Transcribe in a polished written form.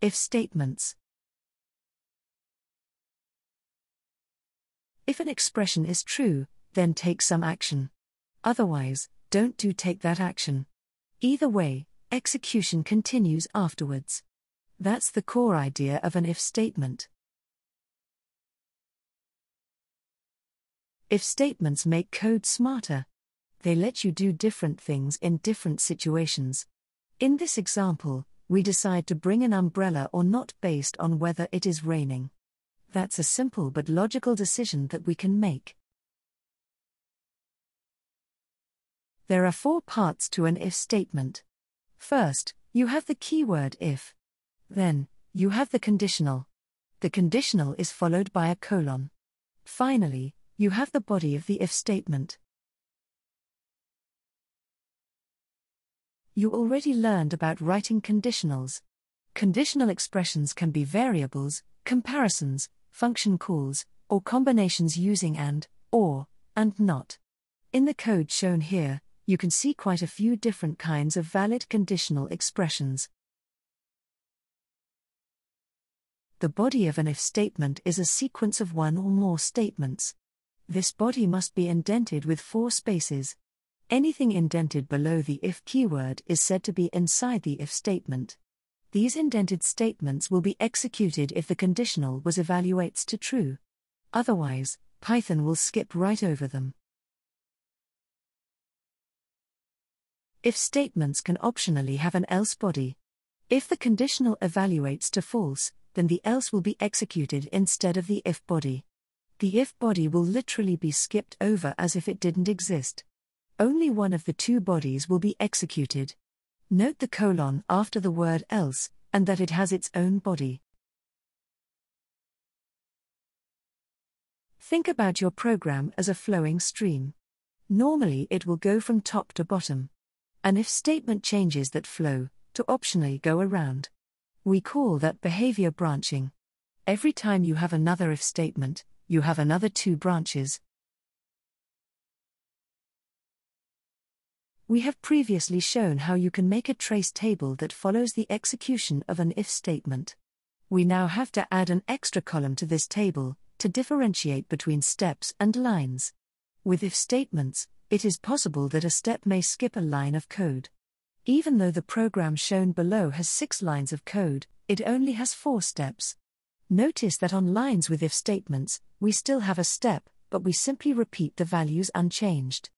If statements. If an expression is true, then take some action. Otherwise, don't take that action. Either way, execution continues afterwards. That's the core idea of an if statement. If statements make code smarter. They let you do different things in different situations. In this example, we decide to bring an umbrella or not based on whether it is raining. That's a simple but logical decision that we can make. There are 4 parts to an if statement. First, you have the keyword if. Then, you have the conditional. The conditional is followed by a colon. Finally, you have the body of the if statement. You already learned about writing conditionals. Conditional expressions can be variables, comparisons, function calls, or combinations using and, or, and not. In the code shown here, you can see quite a few different kinds of valid conditional expressions. The body of an if statement is a sequence of one or more statements. This body must be indented with 4 spaces. Anything indented below the if keyword is said to be inside the if statement. These indented statements will be executed if the conditional was evaluates to true. Otherwise, Python will skip right over them. If statements can optionally have an else body. If the conditional evaluates to false, then the else will be executed instead of the if body. The if body will literally be skipped over as if it didn't exist. Only one of the 2 bodies will be executed. Note the colon after the word else, and that it has its own body. Think about your program as a flowing stream. Normally it will go from top to bottom. An if statement changes that flow, to optionally go around. We call that behavior branching. Every time you have another if statement, you have another 2 branches. We have previously shown how you can make a trace table that follows the execution of an if statement. We now have to add an extra column to this table, to differentiate between steps and lines. With if statements, it is possible that a step may skip a line of code. Even though the program shown below has 6 lines of code, it only has 4 steps. Notice that on lines with if statements, we still have a step, but we simply repeat the values unchanged.